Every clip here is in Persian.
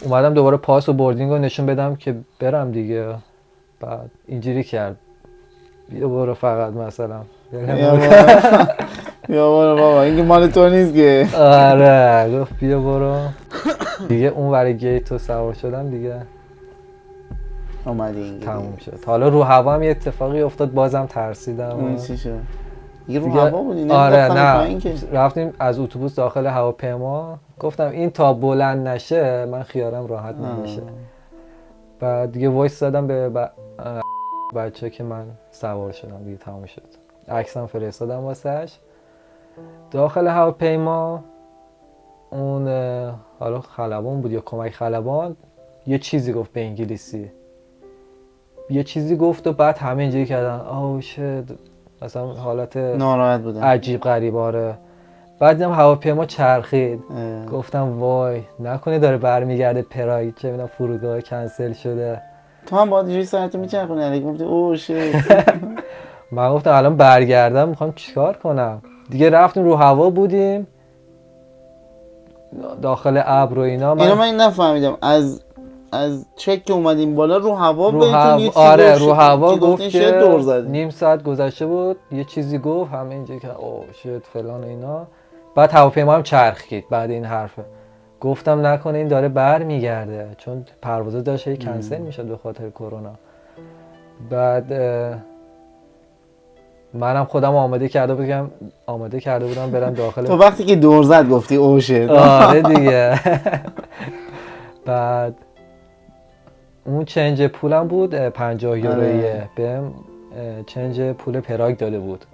اومدم دوباره پاس و بوردینگ رو نشون بدم که برم دیگه. بعد اینجوری کرد بیا برو فقط مثلا بیا برو بابا این که مال تو نیست که. آره گفت بیا برو دیگه. اون ور گیت رو سوار شدم دیگه اومدی اینگه تموم شد. حالا رو هوا هم یه اتفاقی افتاد بازم ترسیدم. اون چی شد؟ یه رو دیگه هوا بودی آره نمی‌رفتم نه رفتیم از اتوبوس داخل هواپیما. گفتم این تا بلند نشه من خیالم راحت نمیشه. بعد دیگه وایس دادم به بچه که من سوار شدم دیگه تموم شد. عکسم فرستادم واسش. داخل هواپیما اون حالا خلبان بود یا کمک خلبان یه چیزی گفت به انگلیسی. یه چیزی گفت و بعد همه اینجوری کردن آو شت، مثلا حالت ناراحت بودم عجیب غریب. آره بعد دیدم هواپیما چرخید. گفتم وای نکنه داره برمیگرده پراگ، چه میدونم فرودگاه کنسل شده. تو هم باید جوری ساعتو میچرخونی علیک گفتی اوه شت. من گفتم الان برگردم میخوام چیکار کنم دیگه. رفتیم رو هوا بودیم داخل ابر و اینا. اینو من نفهمیدم از چک که اومدیم بالا رو هوا بهتون یه چیزی آره رو هوا گفت که دور زدیم. نیم ساعت گذشته بود یه چیزی گفت همه اینجا که اوه شت فلان و اینا. بعد هواپیما هم چرخید بعد این حرفه. گفتم نکنه این داره برمیگرده چون پروازه داشت کنسل میشد به خاطر کرونا. بعد منم خودم آماده کرده بودم برم داخل. تو وقتی که دور زد گفتی اوه شت. آره دیگه. بعد اون چنج پولم بود 50 یورویه بهم چنج پول پراگ داده بود.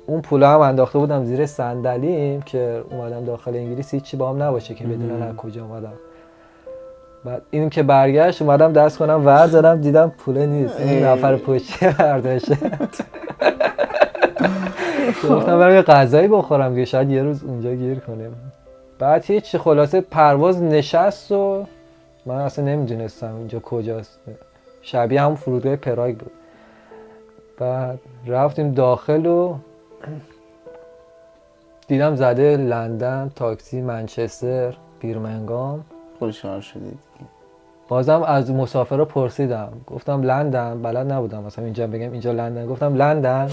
اون پولا هم انداخته بودم زیر صندلیم که اومدم داخل انگلیس هیچی باهم نباشه که بدونن از کجا اومدم. بعد این که برگشت اومدم دست کنم ور زدم دیدم پول نیست. این نفر پشتی برداشته. گفتم برم یه غذایی بخورم دیگه شاید یه روز اونجا گیر کنیم. بعد هیچ خلاصه پرواز نشست و من اصلا نمیدونستم اینجا کجاست. شبیه همون فرودگاه پراگ بود. بعد رفتیم داخل و دیدم زده لندن، تاکسی، منچستر، بیرمنگام. خوشحال شدید. بازم از مسافرها پرسیدم گفتم لندن، بلد نبودم مثلا اینجا بگم اینجا لندن. گفتم لندن.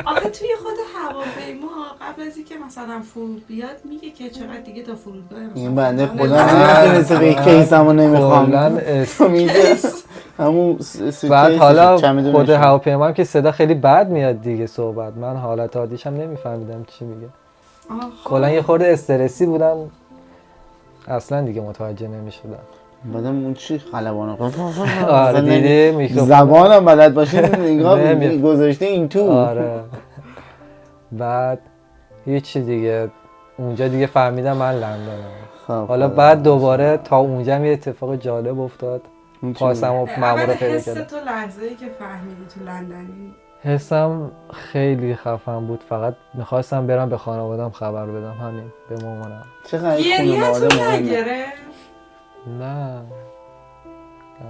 آخه توی خود هواپیما قبل از اینکه مثلا فرود بیاد میگه که چقدر دیگه تا فرودگاه این بنده خدا نمیتونسته به کیسمو نمیخوام کلن همون بعد حالا خود هواپیما هم که صدا خیلی بد میاد دیگه صحبت. من حالت عادیش هم نمیفهمیدم چی میگه. کلا یه خورده استرسی بودم اصلا دیگه متوجه نمیشدم. بعدم اون چی خلبانه آره دیدی میکروفون زبانم بلد باشین انگار گذاشته این تو. آره بعد هیچ دیگه اونجا دیگه فهمیدم من لندنم. حالا بعد دوباره تا اونجا یه اتفاق جالب افتاد. پاسم و مامورا پیدا کردم. حس تو لحظه‌ای که فهمیدی تو لندنی؟ حسم خیلی خفن بود. فقط میخواستم برم به خانوادم خبر بدم همین به مامانم. چقدر گریه‌تون نگرفت؟ نه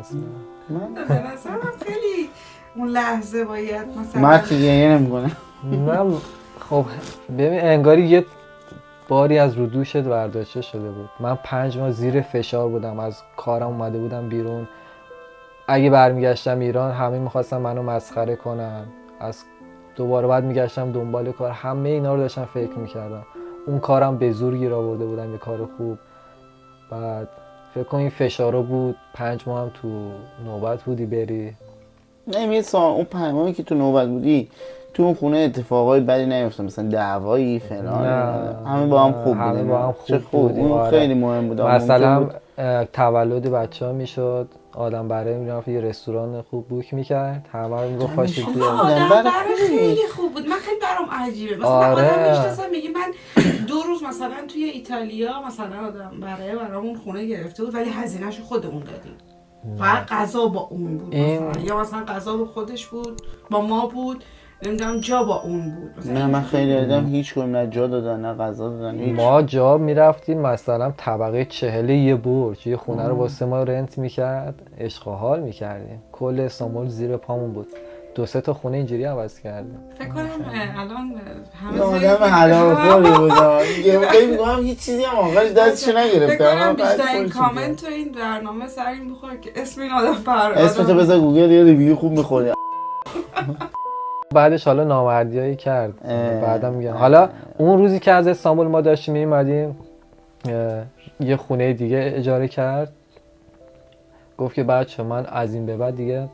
اصلا. من به نظرم خیلی اون لحظه باید مثلا من که گریه نمی‌کنم. من خب ببین انگاری یه باری از رو دوشت برداشته شده بود. من 5 ماه زیر فشار بودم، از کارم اومده بودم بیرون. اگه برمیگشتم ایران همه میخواستن منو مسخره کنن. از دوباره بعد میگشتم دنبال کار. همه اینا رو داشتم فکر میکردم. اون کارم به زور گیر آورده بودم یه کار خوب. بعد فکر کن این فشارا بود. 5 ماه هم تو نوبت بودی بری. نه اون 5 ماهی که تو نوبت بودی تو اون خونه اتفاقای بدی نیفتاد مثلا دعوایی فلان؟ همه با هم خوب بودیم. همه با هم خوب بودیم. اون خیلی مهم بود. مثلا تولد بچه‌ها میشد آدم برای میرفت یه رستوران خوب بوک میکرد. همه رو میگفت پاشید بیاید. آدم برای خیلی خوب بود. من خیلی برام عجیبه مثلا آدم میشناسم میگه من 2 روز مثلا توی ایتالیا مثلا آدم برامون خونه گرفته بود ولی هزینه‌شو خودمون دادیم. فقط غذا با اون بود مثلا. یا مثلا غذا با خودش بود با ما بود نمیدونم جا با اون بود. نه من خیلی دیدم هیچ کدوم نه جا دادن نه غذا دادن هیچ. ما جا میرفتیم مثلا طبقه 40 یه برج یه خونه رو واسه ما رنت میکرد. عشق و حال میکردیم. کل استانبول زیر پامون بود. 2-3 تا خونه اینجوری عوض کردیم. فکر کنم الان یه آدم حلالخوری بودم فکر می‌کنم هیچ چیزی هم آخرش دستش نگرفته. فکر کنم بیشترین کامنت تو این برنامه سر این بخوره که اسم این آدم فرهاد اسمتو بذار گوگل یه ریویو خوب می‌خوری. بعدش حالا نامردیایی کرد. بعدم میگم حالا اون روزی که از استانبول ما داشتیم میومدیم یه خونه دیگه اجاره کرد. گفت که بچه من از این به بعد دیگه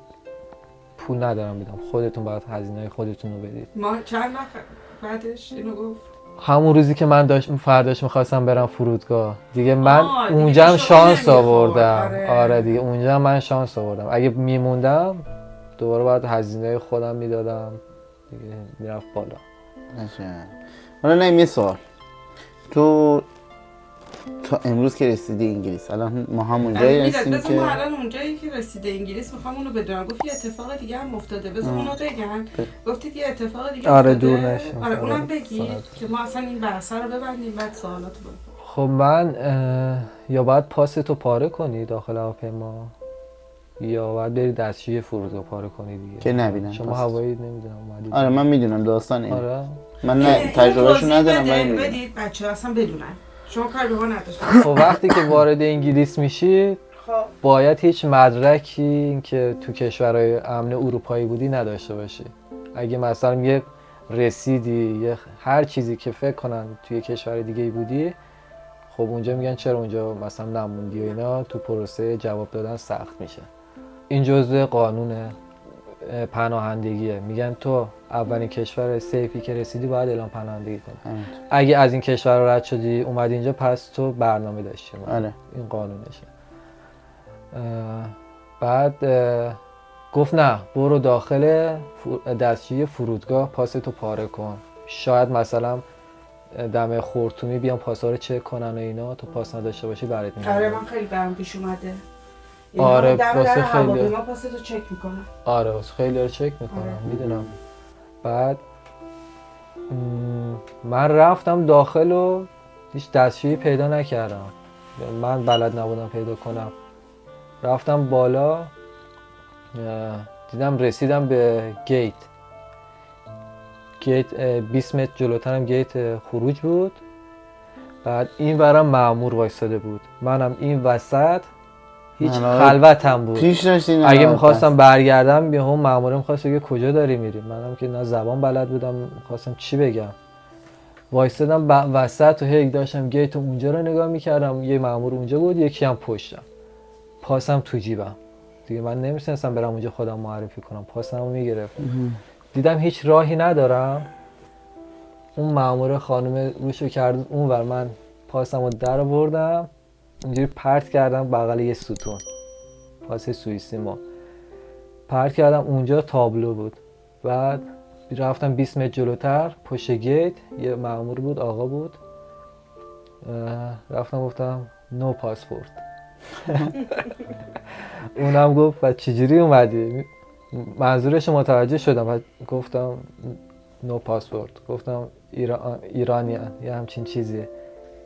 پول ندارم بدم، خودتون باید هزینه‌های خودتون رو بدید. ما چند وقت بعدش اینو گفت؟ همون روزی که من فرداش میخواستم برم فرودگاه دیگه من اونجا هم شانس آوردم. آره دیگه اونجا هم من شانس آوردم. اگه میموندم دوباره باید هزینه خودم میدادم دیگه، میرفت بالا. حالا نه یه سوال، تو تا امروز که رسیدی انگلیس، الان ما هم اونجایی هستیم که ما الان اونجایی که رسیده انگلیس میخوام اونو بدونم. گفت یه اتفاق دیگه هم افتاده، بذار اونو بگم. گفتید یه اتفاق دیگه آره افتاده. دور نشیم. آره اونم بگید که ما اصلا این بحثا رو ببندیم بعد سوالاتو بپرسیم. خب من یا باید پاستو پاره کنی داخل هواپیما یا باید بری دستشوی فرودگاه پاره کنی دیگه که نبینن. شما هوایی نمیدونم اومدید. آره من میدونم داستان اینه. آره من نه تجربهشو ندارم ولی میدونم. بدید بچه‌ها اصلا بدونن. شما کار به ما نداشتید. خب وقتی که وارد انگلیس میشی باید هیچ مدرکی که تو کشورهای امن اروپایی بودی نداشته باشی. اگه مثلا یه رسیدی یه هر چیزی که فکر کنن توی کشور دیگه بودی، خب اونجا میگن چرا اونجا مثلا نموندی و اینا، تو پروسه جواب دادن سخت میشه. این جزء قانون پناهندگیه. میگن تو اولین کشور سیفی که رسیدی باید اعلام پناهندگی کنی. اگه از این کشور رد شدی اومدی اینجا پس تو برنامه داشتی. این قانونشه. بعد گفت نه برو داخل دستشوی فرودگاه پاستو پاره کن، شاید مثلا دم خورتومی بیان پاسا رو چک کنن و اینا، تو پاس نداشته باشی برات میگن. آره من خیلی برام پیش اومده. آره واسه خیلی ما پاستو چک میکنن. آره واسه خیلی رو چک میکنن. میدونم. بعد من رفتم داخل و هیچ دستشویی پیدا نکردم، من بلد نبودم پیدا کنم. رفتم بالا دیدم رسیدم به گیت 20 متر جلوترم گیت خروج بود. بعد این برام مأمور وایساده بود، منم این وسط هیچ خلوتم بود. اگه میخواستم برگردم به هم مأمورم خواست بگه کجا داری میری، منم که نه زبان بلد بودم خواستم چی بگم. وایسادم وسط و هی داشتم گیت اونجا رو نگاه میکردم. یه مأمور اونجا بود یکی هم پشتم، پاسم تو جیبم دیگه، من نمیتونستم برم اونجا خودم معرفی کنم، پاسمو میگرفت. دیدم هیچ راهی ندارم. اون مأمور خانم روشو کرد اونور، من پاسمو در آوردم اینجوری پرت کردم بغل یه ستون، پاس سوئیسی ما پرت کردم اونجا تابلو بود. بعد رفتم 20 متر جلوتر پشت گیت یه مأمور بود، آقا بود. رفتم گفتم نو پاسپورت. اونم گفت بعد چجوری اومدی؟ منظورش متوجه شدم. بعد گفتم نو پاسپورت، گفتم ایرانی یه همچین چیزیه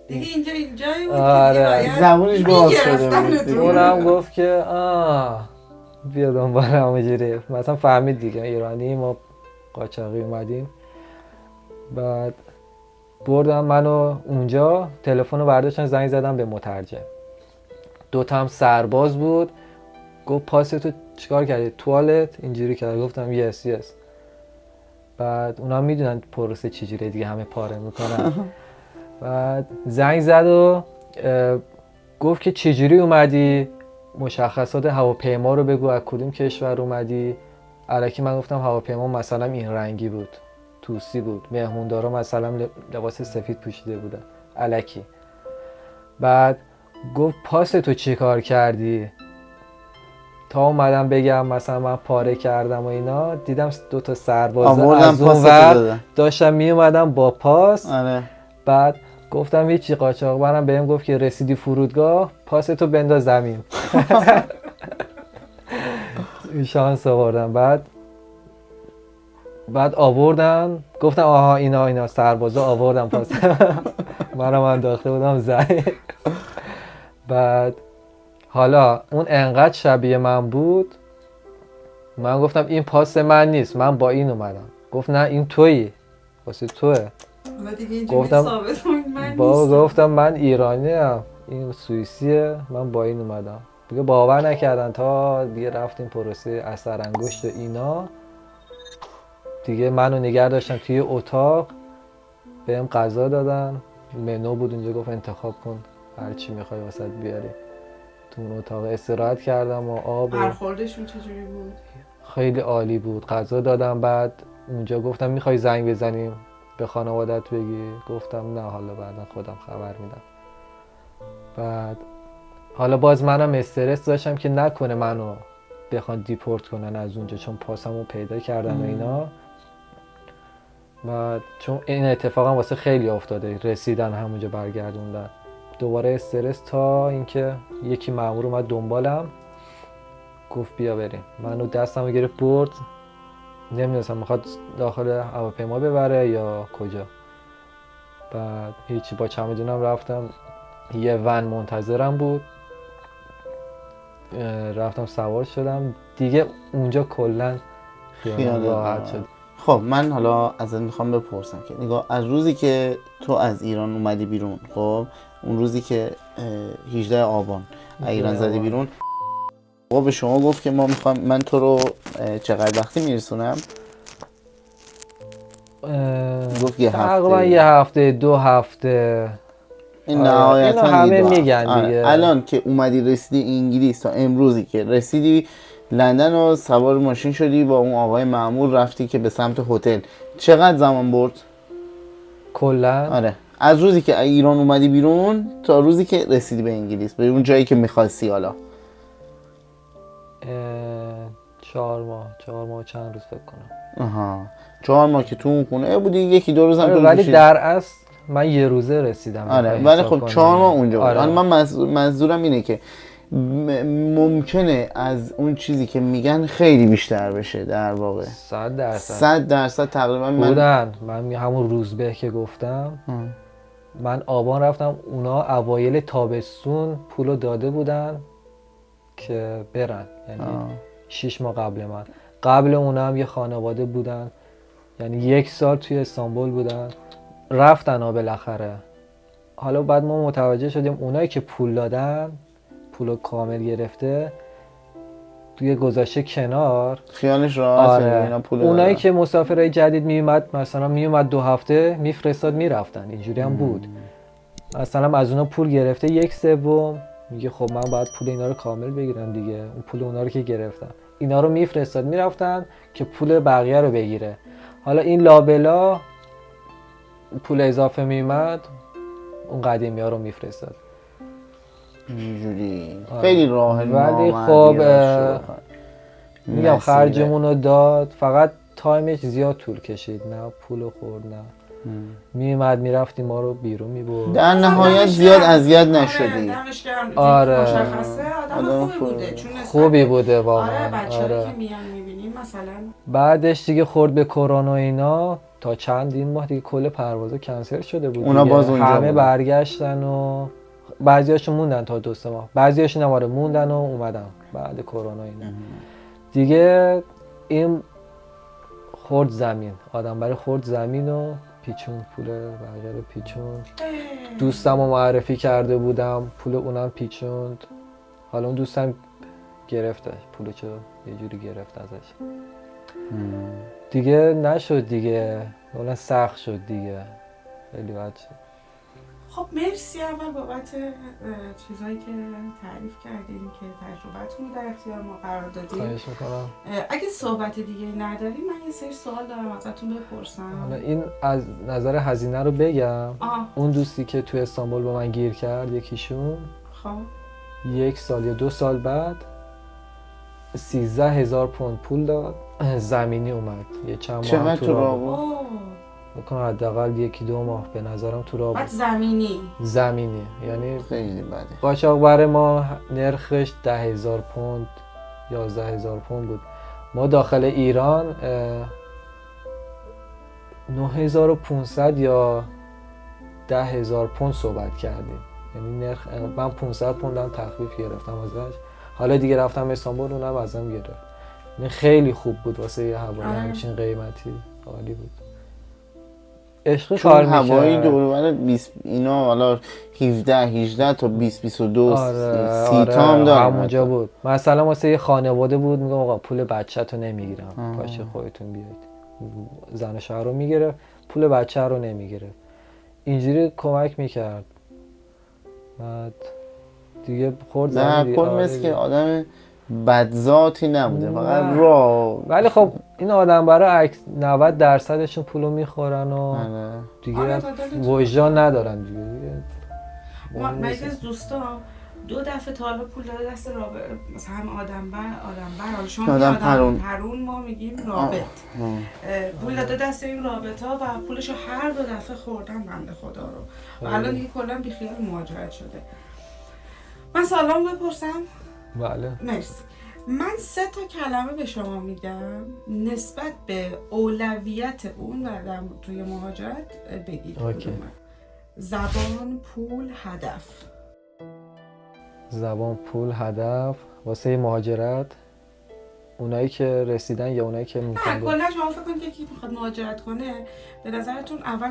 دیگه. اینجایی بود آره. زبونش باز شده بود. اونم گفت که بیا دنبال همونجوری، مثلا فهمید دیگه ایرانی ما قاچاقی اومدیم. بعد بردم منو اونجا، تلفن رو برداشتن زنگ زدم به مترجم. 2 تا هم سرباز بود. گفت پاستو چیکار کردی؟ توالت اینجوری کرد. گفتم یس. بعد اونا میدونن پروسه چجوریه دیگه، همه پاره میکنن. بعد زنگ زد و گفت که چجوری اومدی، مشخصات هواپیما رو بگو، از کدوم کشور اومدی. الکی من گفتم هواپیما مثلا این رنگی بود، توسی بود، مهموندارا مثلا لباس سفید پوشیده بودن، الکی. بعد گفت پاستو چی کار کردی؟ تا اومدم بگم مثلا من پاره کردم و اینا، دیدم 2 تا سرباز از اون ور داشتم می اومدم با پاس. آره. بعد گفتم هیچی، قاچاقبرم بهم گفت که رسیدی فرودگاه پاستو بنداز زمین. شانس آوردم. بعد آوردم، گفتم آها اینا سربازا آوردم پاس. منم انداخته بودم زمین. بعد حالا اون انقدر شبیه من بود من گفتم این پاس من نیست، من با این اومدم. گفت نه این تویی، واسه توه. گفتم من ایرانیم، این سوئیسیه، من با این اومدم. دیگه باور نکردن تا دیگه رفتیم پروسه اثر انگشت و اینا. دیگه منو نگه داشتن توی اتاق، بهم غذا دادن، منو بود اونجا، گفت انتخاب کن هر چی میخوای واسه بیاری. تو اون اتاق استراحت کردم و آب. برخوردشون چجوری بود؟ خیلی عالی بود. غذا دادم. بعد اونجا گفتم میخوای زنگ بزنیم به خانوادت بگی؟ گفتم نه حالا بعدا خودم خبر میدم. بعد حالا باز منم استرس داشتم که نکنه منو بخوان دیپورت کنن از اونجا، چون پاسمو پیدا کردن و اینا. بعد چون این اتفاقا واسه خیلی افتاده، رسیدن همونجا برگردوندن. دوباره استرس تا اینکه یکی مأمور اومد دنبالم، گفت بیا بریم. منو دستمو گرفت برد، نمیدونستم میخواد داخل هواپیما ببره یا کجا. بعد هیچی، با چمدونم رفتم، یه ون منتظرم بود، رفتم سوار شدم دیگه. اونجا کلا خیال راحت شد. خب من حالا ازت میخوام بپرسم که نگاه، از روزی که تو از ایران اومدی بیرون، خب اون روزی که 18 آبان ایران زدی بیرون، خب به شما گفت که ما میخوام، من تو رو چقدر وقتی میرسونم؟ گفت یه هفته، تقریبا یه هفته 2 هفته. این نهایتا همه میگن دیگه. الان که اومدی رسیدی انگلیس تا امروزی که رسیدی لندن و سوار ماشین شدی با اون آقای مأمور رفتی که به سمت هتل، چقدر زمان برد کلا؟ آره از روزی که ایران اومدی بیرون تا روزی که رسیدی به انگلیس، به اون جایی که میخواستی؟ حالا 4 ماه چند روز فکر کنم. 4 ماه که تو اون خونه بودی، 1-2 روز هم ولی در اصل من یه روزه رسیدم. آره ولی خب 4 ماه اونجا بود. من منظورم اینه که ممکنه از اون چیزی که میگن خیلی بیشتر بشه در واقع. 100% تقریبا من همون روزبه که گفتم من آبان رفتم، اونا اوایل تابستون پولو داده بودن که برن، یعنی 6 ماه قبل من. قبل اونا هم یه خانواده بودن، یعنی 1 سال توی استانبول بودن، رفتن بالاخره. حالا بعد ما متوجه شدیم اونایی که پول دادن، پولو کامل گرفته، توی گذاشته کنار، خیالش راحت. آره. اونایی که مسافرای جدید میومد، مثلا میومد 2 هفته میفرستاد میرفتن، اینجوری هم بود. مثلا از اونا پول گرفته 1/3، میگه خب من باید پول اینا رو کامل بگیرم دیگه، اون پول اونا رو که گرفتم اینا رو میفرستاد میرفتن که پول بقیه رو بگیره. حالا این لابلا پول اضافه میومد، اون قدیمی ها رو میفرستاد. اینجوری خیلی راحت. ولی خب میگم خرجمون رو داد، فقط تایمش زیاد طول کشید، نه پول خورد نه میومد میرفتیم ما رو بیرون میبرد. در نهایت زیاد اذیت نشدی. آره مشخصه آدم خوبی بوده، چون خوبی بوده واقعا. آره بچه‌ها که میان میبینیم مثلا. بعدش دیگه خورد به کرونا اینا، تا چندین ماه دیگه کل پروازا کنسل شده بود. اونا باز اونجا همه برگشتن و بعضیاشون موندن تا 2-3 ماه، بعضیاشون هم موندن و اومدن بعد کرونا اینا. دیگه این خورد زمین، آدم برای خورد زمین و پیچون، پول بقیه رو پیچون. دوستم رو معرفی کرده بودم، پول اونم پیچوند. حالا اون دوستم گرفته پولو، چه یه جوری گرفت ازش. دیگه نشد دیگه، اون سخت شد دیگه، خیلی بد شد. خب مرسی اول بابت چیزایی که تعریف کردین که تجربتون رو در اختیار ما قرار دادین. خواهش میکنم. اگه صحبت دیگه ندارین من یه سری سوال دارم ازتون بپرسم. حالا این از نظر هزینه رو بگم. اون دوستی که تو استانبول با من گیر کرد، یکیشون خب 1 سال یا 2 سال بعد 13,000 پوند پول داد، زمینی اومد. یه چند ماه تو راه بود. بکنم حداقل 1-2 ماه به نظرم تو راه بود. زمینی یعنی خیلی بده. قاچاق برای ما نرخش 10,000 پوند 11,000 پوند بود. ما داخل ایران 9,500 یا 10,000 پوند صحبت کردیم، یعنی نرخ. من 500 پوندم تخفیف گرفتم ازش. حالا دیگه رفتم استانبول، اونم ازم گرفت. این خیلی خوب بود واسه یه هوای آره. همچین قیمتی، عالی بود. عشقی چون کار هوایی میکرد. دور و بر 20 اینا حالا 18 تا 20 22 آره 30 تا هم داره همونجا حتی. بود. مثلا واسه یه خانواده بود میگم آقا پول بچه‌تو نمیگیرم، باشه خودتون بیاید. زن و شوهر رو میگیره، پول بچه رو نمیگیره. اینجوری کمک میکرد. بعد دیگه خورد در زمین کل آره مثل که دیگه. آدم بدذاتی نبوده، فقط نه. راه. ولی خب این آدم برای 90% پولو میخورن و آره. دیگه آره، تا دلتون وجدان ندارن دیگه. من یکی از دوستام 2 دفعه تا حالا پول داده دست رابط، مثلا هم آدم بر حالا شما آدم آدم پرون. پرون ما میگیم رابط. پول داده دست این رابطه ها و پولشو هر 2 دفعه خوردن بنده خدا رو و الان دیگه کلا بیخیال مهاجرت شده. من سلام بپرسم؟ بله. مرسی. من 3 تا کلمه به شما میگم نسبت به اولویت اون بعدم توی مهاجرت بگید. اوکی. زبان، پول، هدف. زبان، پول، هدف واسه مهاجرت، اونایی که رسیدن یا اونایی که نه میخوان. کلا شما فکر کنید که یکی میخواد مهاجرت کنه به نظرتون اول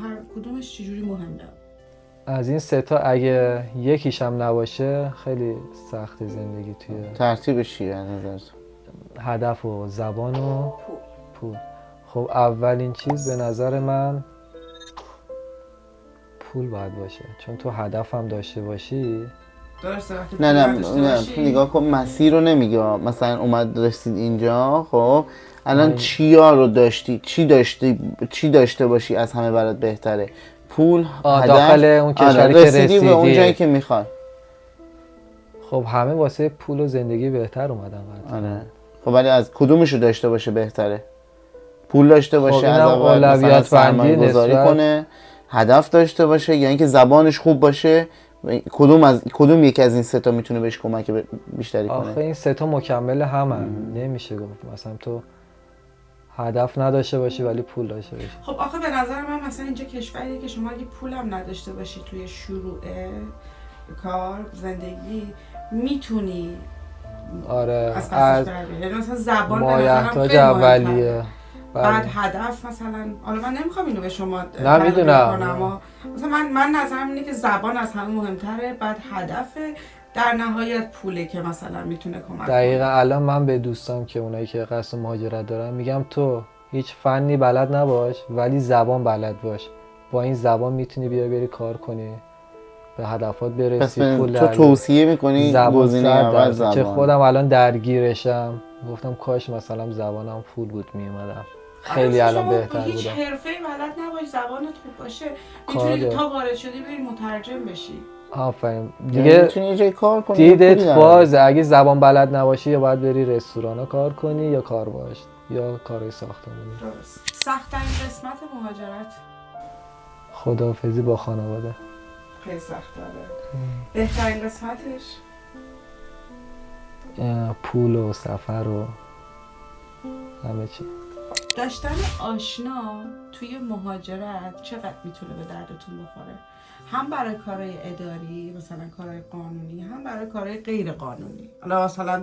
هر کدومش چجوری مهمه؟ از این 3 تا اگه یکیش هم نباشه خیلی سخت زندگی توی ترتیبش چیه از نظرت؟ هدف و زبان و پول. خب اولین چیز به نظر من پول باید باشه، چون تو هدف هم داشته باشی. درسته وقتی نه پول نداشته باشی- نگاه کن مسیر رو نمیگه، مثلا اومد رسید اینجا، خب الان آره. چیا رو داشتی، چی داشته باشی از همه برات بهتره؟ پول، هدف، داخل اون کشوری آره، که رسیدی به اون رسیدی. جایی که میخوای. خب همه واسه پول و زندگی بهتر اومدن قطعا. آره. خب ولی از کدومش رو داشته باشه بهتره؟ پول داشته باشه، خب از اینم اول مثلا اولویت سرمایه بندی گذاری نسبت- کنه، هدف داشته باشه، یا اینکه زبانش خوب باشه. کدوم یکی از این 3 تا میتونه بهش کمک بیشتری آخه کنه؟ این 3 تا مکمل همن. نمیشه گفت مثلا تو هدف نداشته باشی ولی پول داشته باشی. خب آخه به نظر من مثلا اینجا کشوریه که شما اگه پولم نداشته باشی توی شروع کار زندگی میتونی آره از پسش از بری. یعنی مثلا زبان به نظرم مایحتاج خیلی مهم‌تره. اولیه. بعد بله. هدف مثلا حالا من نمیخوام اینو به شما نه، میدونم. کنم مثلا من نظرم اینه که زبان از همه مهمتره، بعد هدف در نهایت پوله که مثلا میتونه کمک دقیقا کنه. الان من به دوستام که اونایی که قصد مهاجرت دارن میگم تو هیچ فنی بلد نباش ولی زبان بلد باش. با این زبان میتونی بری کار کنی، به هدفات پس برسی، پول تو در بیاری. توصیه میکنی گزینه اول 100%. زبان. که خودم الان درگیرشم گفتم کاش مثلا زبانم فول بود میومدم خیلی آره، الان شما بهتر هیچ بودم. حرفه‌ای بلد نباش، زبانت خوب باشه کار میتونی داره. تا وارد شدی بری مترجم بشی. آفرین دیگه دیگه میتونی یه جای کار کنی. پولی دیدت داره. بازه. اگه زبان بلد نباشی یا باید بری رستوران کار کنی یا کار باش یا کارهای ساختمانی. درست. سخت‌ترین قسمت مهاجرت خداحافظی با خانواده. خیلی سخت داره. بهترین قسمتش پول و سفر و همه چی. داشتن آشنا توی مهاجرت چقدر میتونه به دردتون بخوره؟ هم برای کارهای اداری مثلا کارهای قانونی، هم برای کارهای غیر قانونی. حالا مثلا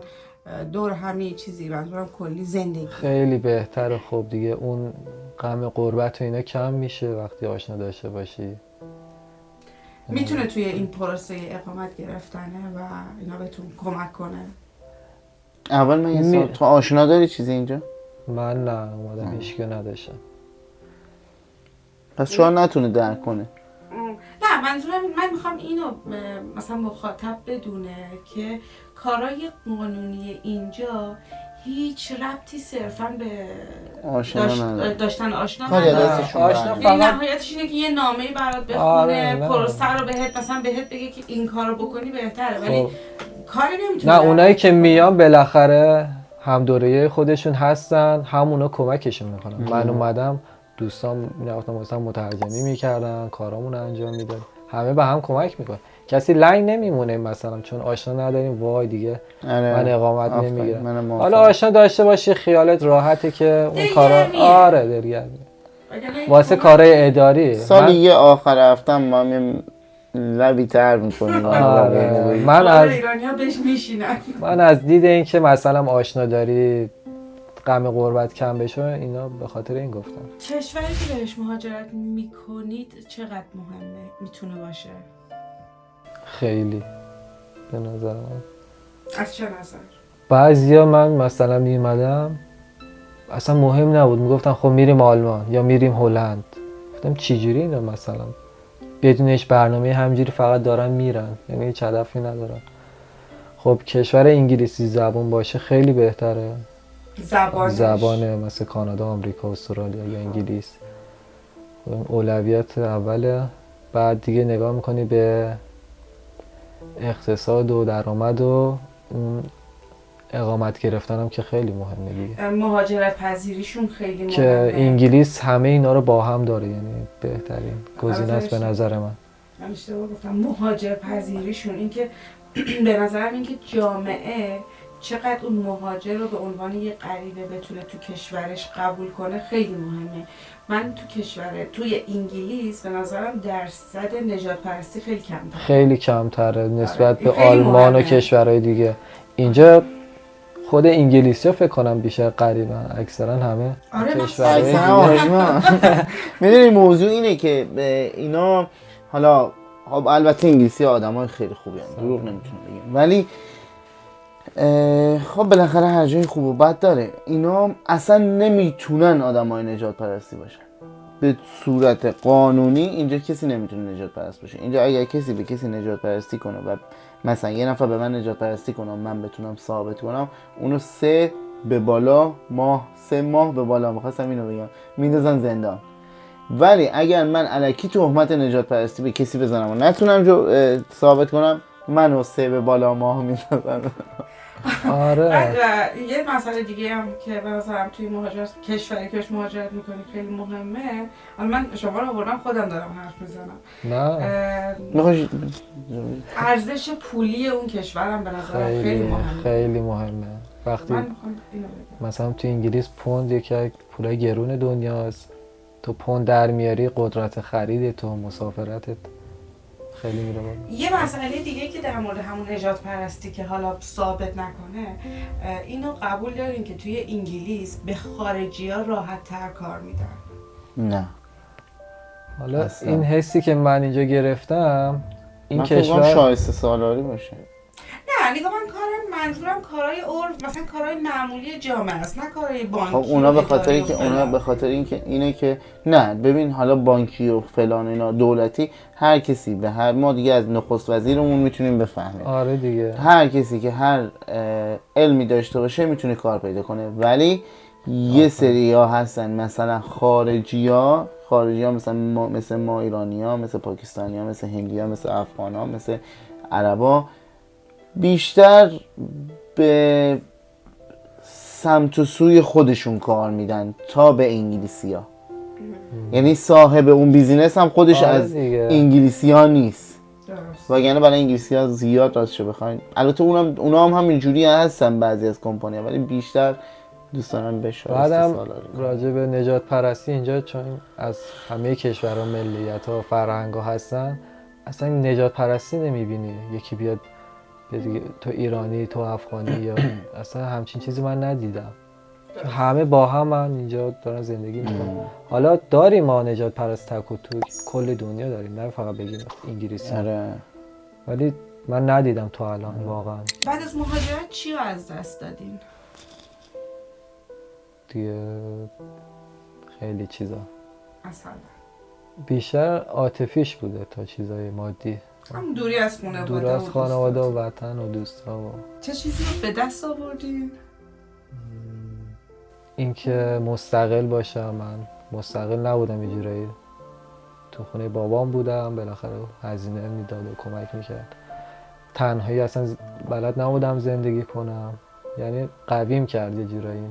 دور همی چیزی منظورم کلی زندگی. خیلی بهتره. خب دیگه اون غم غربت و اینا کم میشه وقتی آشنا داشته باشی. میتونه توی این پروسه اقامت گرفتنه و اینا بهتون کمک کنه. اول من یه سوال، تو آشنا داری چیزی اینجا؟ من نه اومدم هیچکی نداشتم. پس شاید نتونه درک کنه. نه منظورم من میخوام اینو مثلا مخاطب بدونه که کارهای قانونی اینجا هیچ ربطی صرفاً به آشنا نداره. داشتن آشنا کاری نداره. دستشون آشنا برمیاد. یعنی فقط نهایتش اینه که یه نامه‌ای برات بخونه، آره، نه. پروسه رو بهت مثلا بهت بگه که این کارو بکنی بهتره، ولی خب. کاری نمیتونه. نه اونایی که میان بالاخره هم دوره خودشون هستن، همونا کمکشون میکنن. من اومدم دوستام میرفتم مثلا مترجمی میکردن، کارامون رو انجام میداد. همه به هم کمک میکنن. کسی لنگ نمیمونه مثلا چون آشنا نداریم وای دیگه آره. من اقامت آفرین. نمیگیرم. منم موافقم. حالا آشنا داشته باشی خیالت راحته که اون کارا دلگرمیه. آره دلگرمیه. وگرنه واسه کمک- کارهای اداری سالی یه آخر هفتم ما هم لبی تر میکنیم. آره. حالا من ایرانی‌ها بهش میشینن. از دید این که مثلا آشنا داری غم غربت کم بشه، اینا به خاطر این گفتم. کشوری که بهش مهاجرت میکنید چقدر مهمه میتونه باشه؟ خیلی به نظر من. از چه نظر؟ بعضیا من مثلا میومدم اصلا مهم نبود، میگفتن خب میریم آلمان یا میریم هلند. گفتم چی جوری اینا مثلا بدون هیچ برنامه همجوری فقط دارن میرن، یعنی هیچ هدفی ندارن. خب کشور انگلیسی زبان باشه خیلی بهتره. زبانه مثل کانادا، آمریکا، استرالیا یا انگلیس. این اولویت اوله. بعد دیگه نگاه میکنی به اقتصاد و درآمد و اقامت گرفتن هم که خیلی مهمه دیگه. مهاجرت پذیریشون خیلی مهمه که انگلیس همه اینا رو با هم داره، یعنی بهترین گزینه است به نظر من. من اشتباه گفتم، مهاجر پذیریشون، این که به نظرم این که جامعه چقدر اون مهاجر رو به عنوان یه غریبه بتونه تو کشورش قبول کنه خیلی مهمه. من توی انگلیس به نظرم درصد نژاد پرستی خیلی کمتره نسبت به آلمان و کشورهای دیگه. اینجا خود انگلیسی‌ها فکر کنم بیشتر غریبن، اکثرا همه کشورهای دیگه. میدونی موضوع اینه که اینا حالا خب البته انگلیسی آدمای خیلی خوبی هستن، دروغ نمیتونم بگم، ولی خب بالاخره هر جای خوب و بد داره. اینا اصلا نمیتونن آدمای نجات پرستی باشن به صورت قانونی. اینجا کسی نمیتونه نجات پرست باشه. اینجا اگر کسی به کسی نجات پرستی کنه و مثلا یه نفر به من نجات پرستی کنه، من بتونم ثابت کنم، اونو 3 ماه به بالا میخواستم اینو بگم میندازن زندان. ولی اگر من الکی تهمت نجات پرستی به کسی بزنم و نتونم ثابت کنم، منو 3 به بالا ماه میندازن. آره. یه مسئله دیگه هم که به نظرم توی کشوری که مهاجرت میکنی خیلی مهمه. حالا من شما رو آوردم، خودم دارم حرف میزنم. نه. ارزش پولی اون کشورم به نظرم خیلی مهمه. وقتی مثلا تو انگلیس پوند یکی از پولای گرون دنیاست، تو پوند در میاری قدرت خرید تو، مسافرتت خیلی میره بالا. یه مسئله دیگه که در مورد همون نجات پرستی که حالا ثابت نکنه، اینو قبول دارین که توی انگلیس به خارجی‌ها راحت تر کار میدن؟ نه. حالا اصلا. این حسی که من اینجا گرفتم این کشور شایسته سالاری باشه. نه نگاه، منظورم کارهای عرف، مثلا کارهای معمولی جامعه است، نه کارهای بانکی. خب اونا به خاطر اینکه اینه که نه ببین، حالا بانکی و فلان اینا دولتی، هر کسی به هر ما دیگه از نخست وزیرمون میتونیم بفهمیم. آره دیگه. هر کسی که هر علمی داشته باشه میتونه کار پیدا کنه. ولی یه سری ها هستن مثلا خارجی ها مثل ما ایرانی ها، مثل پاکستانی ها، مثل هندی ها، مثل افغان ها، مثل عربا، بیشتر به سمت و سوی خودشون کار میدن تا به انگلیسی ها. یعنی صاحب اون بیزینس هم خودش از انگلیسی ها نیست. وگرنه برای انگلیسی ها زیاد راستش بخواین، البته اونا هم همینجوری هستن بعضی از کمپانی ها، ولی بیشتر دوستانم به شایسته سالاری. راجع به نجات پرستی اینجا چون از همه کشورها ملیت ها و فرهنگ ها هستن، اصلا نجات پرستی نمیبینی یکی بیاد دیگه تو ایرانی تو افغانی یا اصلا همچین چیزی من ندیدم. همه با هم من اینجا دارن زندگی میکنن. حالا داریم ما نجات پرست تک و تو کل دنیا داریم، نه فقط بگیم انگلیسی. آره. ولی من ندیدم تا الان واقعا. بعد از مهاجرت چی رو از دست دادین؟ دیگه خیلی چیزا. مثلا بیشتر عاطفیش بوده تا چیزای مادی. هم دوری از خانواده، دور از خانواده و وطن و دوستا و چه چیزی رو به دست آوردین؟ اینکه مستقل باشم. من مستقل نبودم یه جورایی، تو خونه بابام بودم، بالاخره هزینه میداد و کمک میکرد. تنهایی اصلا بلد نبودم زندگی کنم، یعنی قویم کرد یه جورایی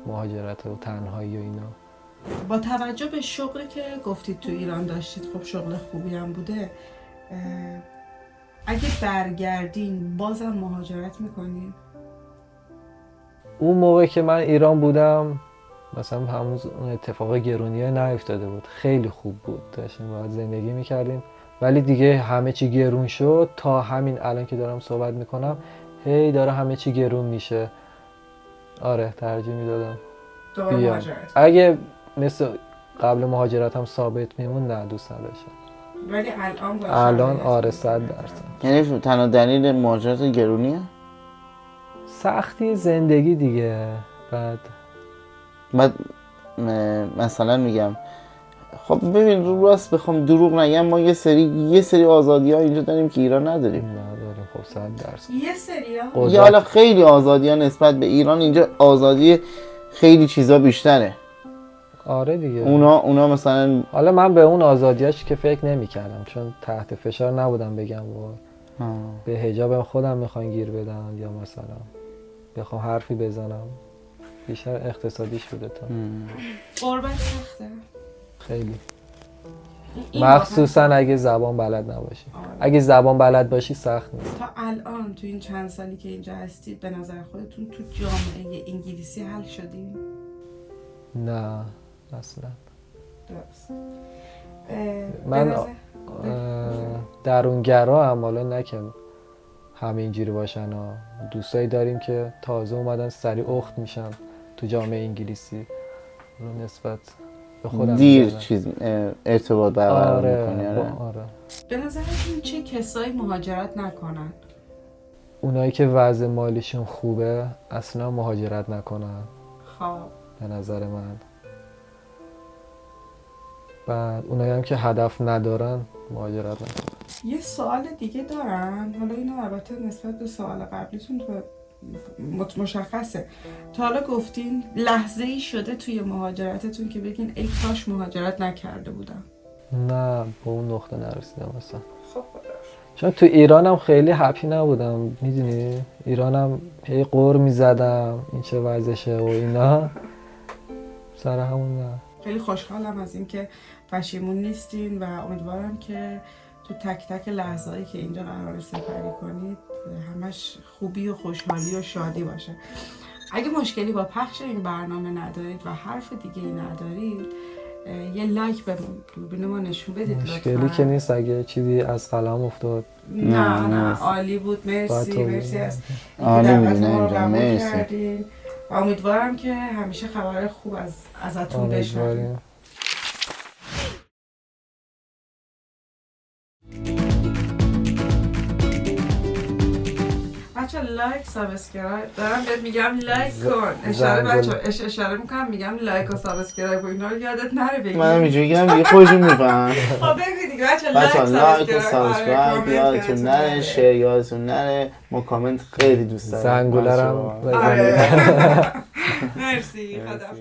مهاجرت و تنهایی و اینا. با توجه به شغلی که گفتید تو ایران داشتید، خب شغل خوبی هم بوده، اگه برگردین بازم مهاجرت میکنین؟ اون موقع که من ایران بودم مثلا همون اتفاق گرونیه نیفتاده بود، خیلی خوب بود، داشتیم باید زندگی میکردیم. ولی دیگه همه چی گرون شد. تا همین الان که دارم صحبت میکنم هی داره همه چی گرون میشه. آره ترجیح میدادم دوباره بیام. مهاجرت. اگه مثل قبل مهاجرت هم ثابت میمون نه دوست نداشتم. ولی الان با الان شرایط آره می‌تونی 100%. یعنی تنها دلیل مهاجرت گرونیه؟ سختی زندگی دیگه. بعد مثلا میگم خب ببین رو راست بخوام دروغ نگم ما یه سری آزادی ها اینجا داریم که ایران نداریم. نداریم خب 100%. یه سریا قدرت. یا حالا خیلی آزادی ها نسبت به ایران اینجا آزادی خیلی چیزا بیشتره. آره دیگه. اونا مثلا حالا من به اون آزادیاش که فکر نمی کردم چون تحت فشار نبودم بگم به حجابم خودم میخوان گیر بدن یا مثلا بخوام حرفی بزنم. بیشتر اقتصادیش بوده تا غربت سخته. خیلی این مخصوصا اگه زبان بلد نباشی. آره. اگه زبان بلد باشی سخت نیست. تا الان تو این چند سالی که اینجا هستید به نظر خودتون تو جامعه انگلیسی حل شدین؟ نه اصلا. درست. من به نظر- درونگرا هم حالا نه که همه اینجوری باشن ها. دوستایی داریم که تازه اومدن سریع اخت میشن تو جامعه انگلیسی رو نسبت به خودم دیر می‌زنم. چیز ارتباط برقرار آره میکنی. آره. به نظرتون چه کسایی مهاجرت نکنن؟ اونایی که وضع مالیشون خوبه اصلا مهاجرت نکنن خب به نظر من. بعد اونایی هم که هدف ندارن مهاجرت نکنن. یه سوال دیگه دارم، حالا اینو البته نسبت به سوال قبلیتون مشخصه. تا حالا گفتین لحظه ای شده توی مهاجرتتون که بگین ای کاش مهاجرت نکرده بودم؟ نه به اون نقطه نرسیدم اصلا. خب چون تو ایرانم خیلی هپی نبودم میدونی. ایرانم هی قور میزدم این چه وضعشه و اینا. سر همون نه. خیلی خوشحالم از اینکه پشیمون نیستین و امیدوارم که تو تک تک لحظه‌ای که اینجا قرار سپری کنید همش خوبی و خوشحالی و شادی باشه. اگه مشکلی با پخش این برنامه ندارید و حرف دیگه ای ندارید یه لایک به دوربین ما نشون بدید لطفاً. مشکلی که نیست اگه چیزی از قلم افتاد. نه عالی بود. مرسی از عالی اینکه بود. دعوت ما رو نه، قبول مرسی. کردین و امیدوارم که همیشه خبر خوب ازتون بشنویم. امیدواریم. بچه لایک سابسکرایب دارم بهت میگم لایک کن. اشاره بچه اشاره میکنم میگم لایک و سابسکرایب و اینا رو یادت نره بگی. منم اینجوری گم دیگه خودشون میفهمن. خب بگو دیگه بچه لایک و آره، سابسکرایب کامنت یادتون نره، شیر یادتون نره. ما کامنت خیلی دوست داریم. زنگوله رو هم آره. بزنید. مرسی خداحافظ.